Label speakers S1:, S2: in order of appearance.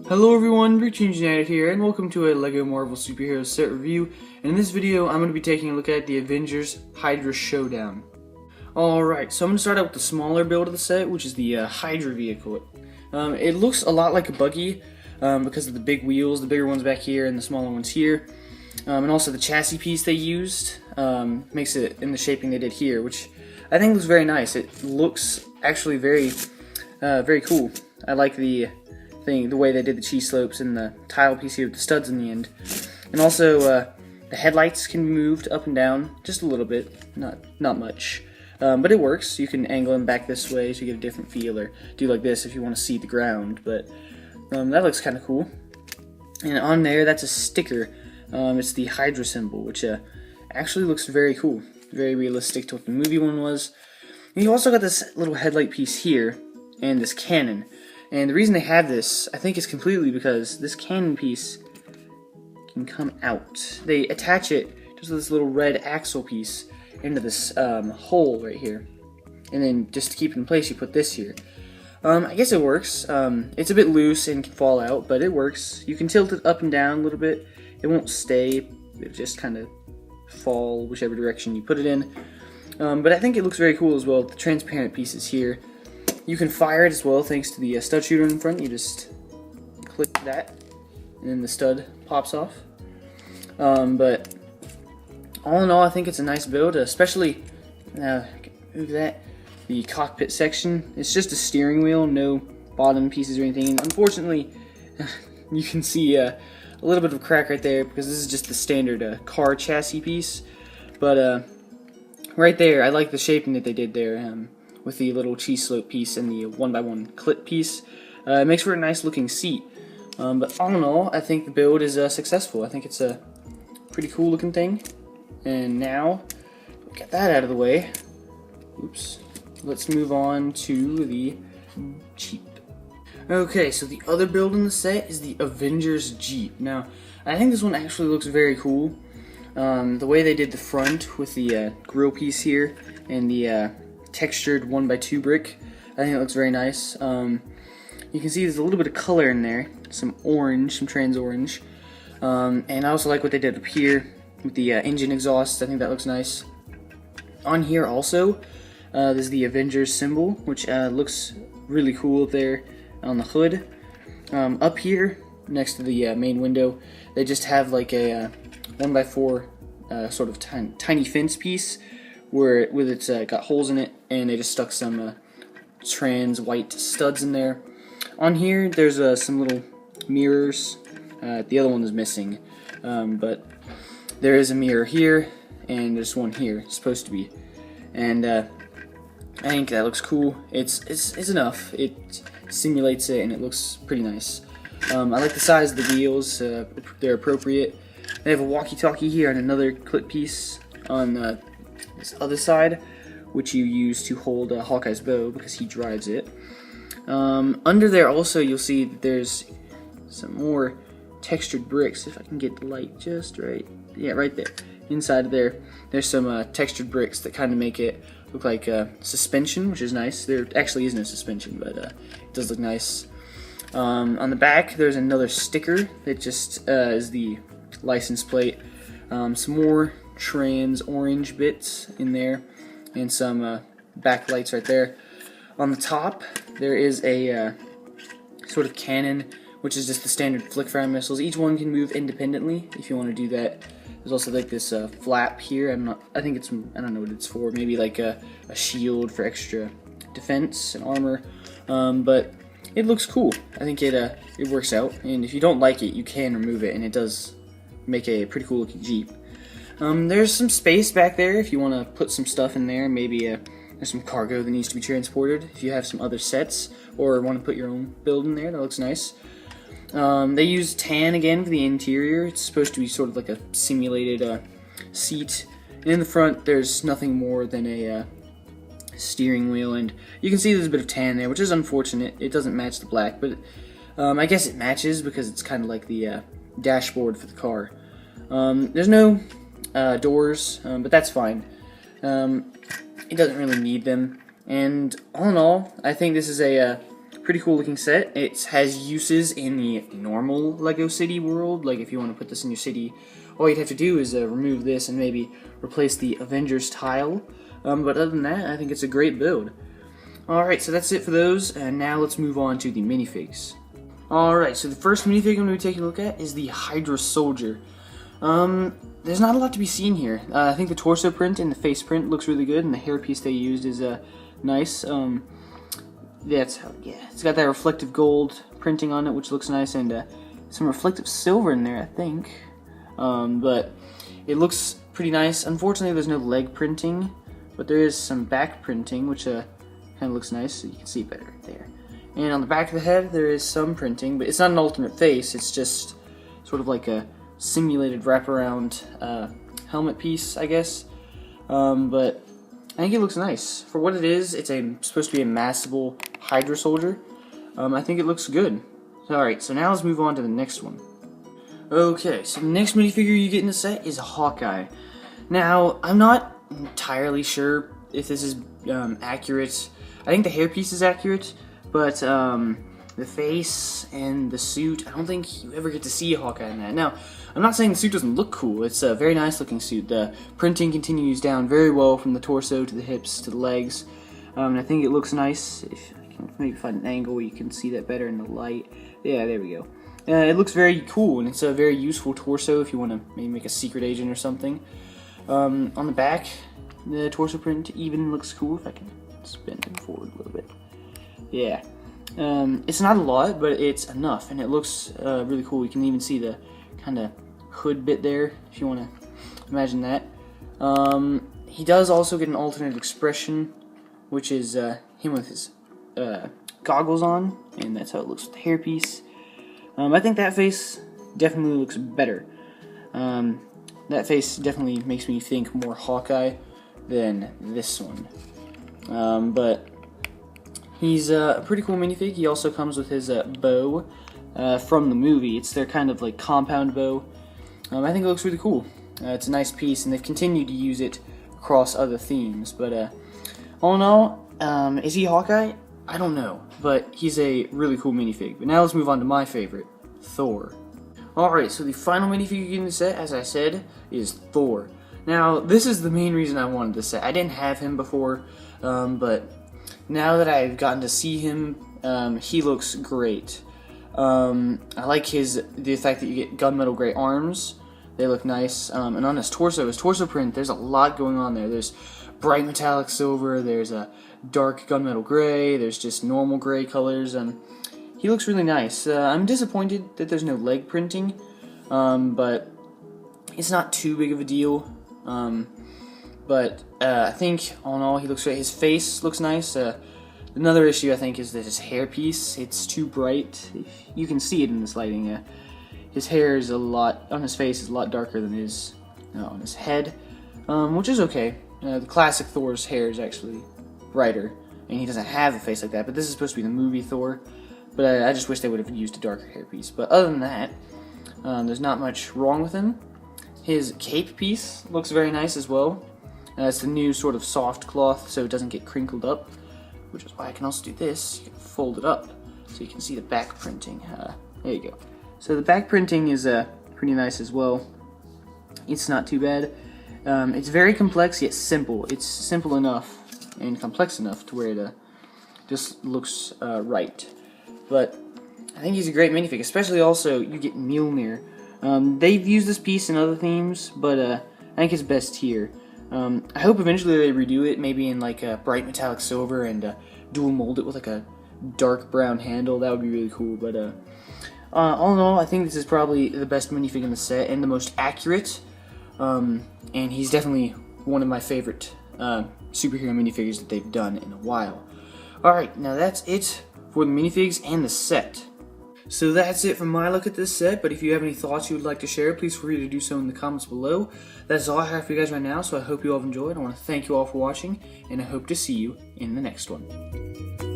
S1: Hello everyone, Toons here, and welcome to a LEGO Marvel Superhero set review. And in this video, I'm going to be taking a look at the Avengers Hydra Showdown. Alright, so I'm going to start out with the smaller build of the set, which is the Hydra Vehicle. It looks a lot like a buggy because of the big wheels, the bigger ones back here and the smaller ones here. And also the chassis piece they used makes it in the shaping they did here, which I think looks very nice. It looks actually very cool. I like the way they did the cheese slopes and the tile piece here with the studs in the end. And also the headlights can be moved up and down just a little bit, not much. But it works. You can angle them back this way so you get a different feel, or do like this if you want to see the ground. But that looks kind of cool. And on there, that's a sticker. It's the Hydra symbol, which actually looks very cool. Very realistic to what the movie one was. And you also got this little headlight piece here and this cannon. And the reason they have this, I think, is completely because this cannon piece can come out. They attach it just with this little red axle piece into this hole right here. And then just to keep it in place, you put this here. I guess it works. It's a bit loose and can fall out, but it works. You can tilt it up and down a little bit. It won't stay. It'll just kind of fall whichever direction you put it in. But I think it looks very cool as well. The transparent pieces here. You can fire it as well thanks to the stud shooter in front. You just click that and then the stud pops off. But all in all, I think it's a nice build, especially move that, the cockpit section. It's just a steering wheel, no bottom pieces or anything. And unfortunately, you can see a little bit of a crack right there because this is just the standard car chassis piece. But right there, I like the shaping that they did there. With the little cheese slope piece and the 1x1 clip piece. It makes for a nice looking seat. But all in all, I think the build is successful. I think it's a pretty cool looking thing. And now, get that out of the way. Oops. Let's move on to the Jeep. Okay, so the other build in the set is the Avengers Jeep. Now, I think this one actually looks very cool. The way they did the front with the grill piece here and the textured 1x2 brick, I think it looks very nice. You can see there's a little bit of color in there, some orange, some trans orange, and I also like what they did up here with the engine exhaust. I think that looks nice. On here also, there's the Avengers symbol, which looks really cool up there on the hood. Up here, next to the main window, they just have like a 1x4 sort of tiny fence piece where it's got holes in it, and they just stuck some trans white studs in there. On here, there's some little mirrors. The other one is missing, but there is a mirror here, and there's one here. It's supposed to be, and I think that looks cool. It's enough. It simulates it, and it looks pretty nice. I like the size of the wheels. They're appropriate. They have a walkie-talkie here and another clip piece on this other side, which you use to hold Hawkeye's bow because he drives it. Under there also you'll see that there's some more textured bricks. If I can get the light just right. Yeah, right there. Inside of there, there's some textured bricks that kind of make it look like suspension, which is nice. There actually is no suspension, but it does look nice. On the back, there's another sticker that just is the license plate. Some more trans orange bits in there, and some backlights right there. On the top, there is a sort of cannon, which is just the standard flick-fire missiles. Each one can move independently if you want to do that. There's also like this flap here. I don't know what it's for. Maybe like a shield for extra defense and armor. But it looks cool. I think it works out. And if you don't like it, you can remove it, and it does make a pretty cool looking Jeep. There's some space back there if you want to put some stuff in there. Maybe there's some cargo that needs to be transported. If you have some other sets or want to put your own build in there, that looks nice. They use tan again for the interior. It's supposed to be sort of like a simulated seat. And in the front, there's nothing more than a steering wheel. And you can see there's a bit of tan there, which is unfortunate. It doesn't match the black, but I guess it matches because it's kind of like the dashboard for the car. There's no doors, but that's fine. It doesn't really need them, and all in all, I think this is a pretty cool looking set. It has uses in the normal Lego City world. Like if you want to put this in your city, all you'd have to do is remove this and maybe replace the Avengers tile. But other than that, I think it's a great build. Alright, so that's it for those, and now let's move on to the minifigs. Alright, so the first minifig I'm going to be taking a look at is the Hydra Soldier. There's not a lot to be seen here. I think the torso print and the face print looks really good, and the hairpiece they used is nice. Yeah, it's got that reflective gold printing on it, which looks nice, and some reflective silver in there, I think. But it looks pretty nice. Unfortunately, there's no leg printing, but there is some back printing, which kind of looks nice, so you can see it better right there. And on the back of the head, there is some printing, but it's not an alternate face. It's just sort of like a simulated wraparound helmet piece, I guess. But I think it looks nice. For what it is, it's supposed to be a massable Hydra Soldier. I think it looks good. Alright, so now let's move on to the next one. Okay, so the next minifigure you get in the set is Hawkeye. Now, I'm not entirely sure if this is accurate. I think the hairpiece is accurate, but the face and the suit, I don't think you ever get to see Hawkeye in that. Now, I'm not saying the suit doesn't look cool. It's a very nice looking suit. The printing continues down very well from the torso to the hips to the legs. And I think it looks nice. If I can maybe find an angle where you can see that better in the light. Yeah, there we go. It looks very cool, and it's a very useful torso if you want to maybe make a secret agent or something. On the back, the torso print even looks cool. If I can spin it forward a little bit. Yeah. It's not a lot, but it's enough, and it looks really cool. You can even see the kind of hood bit there, if you want to imagine that. He does also get an alternate expression, which is him with his goggles on, and that's how it looks with the hairpiece. I think that face definitely looks better. That face definitely makes me think more Hawkeye than this one. But he's a pretty cool minifig. He also comes with his bow from the movie. It's their kind of like compound bow. I think it looks really cool. It's a nice piece, and they've continued to use it across other themes. But all in all, is he Hawkeye? I don't know, but he's a really cool minifig. But now let's move on to my favorite, Thor. Alright, so the final minifig you get in the set, as I said, is Thor. Now, this is the main reason I wanted this set. I didn't have him before, but now that I've gotten to see him, he looks great. I like the fact that you get gunmetal gray arms. They look nice. And on his torso print, there's a lot going on there. There's bright metallic silver, there's a dark gunmetal gray, there's just normal gray colors. He looks really nice. I'm disappointed that there's no leg printing, but it's not too big of a deal. But I think, all in all, he looks great. His face looks nice. Another issue, I think, is that his hairpiece, it's too bright. You can see it in this lighting. His hair is on his face is a lot darker than it is on his head, which is okay. The classic Thor's hair is actually brighter, and he doesn't have a face like that, but this is supposed to be the movie Thor. But I just wish they would have used a darker hairpiece. But other than that, there's not much wrong with him. His cape piece looks very nice as well. It's the new sort of soft cloth, so it doesn't get crinkled up, which is why I can also do this. You can fold it up so you can see the back printing. There you go. So the back printing is pretty nice as well. It's not too bad. It's very complex yet simple. It's simple enough and complex enough to where it just looks right. But I think he's a great minifig, especially also you get Mjolnir. They've used this piece in other themes, but I think it's best here. I hope eventually they redo it, maybe in like a bright metallic silver and dual mold it with like a dark brown handle. That would be really cool. But all in all, I think this is probably the best minifig in the set and the most accurate. And he's definitely one of my favorite superhero minifigures that they've done in a while. Alright, now that's it for the minifigs and the set. So that's it from my look at this set, but if you have any thoughts you would like to share, please feel free to do so in the comments below. That's all I have for you guys right now, so I hope you all have enjoyed. I want to thank you all for watching, and I hope to see you in the next one.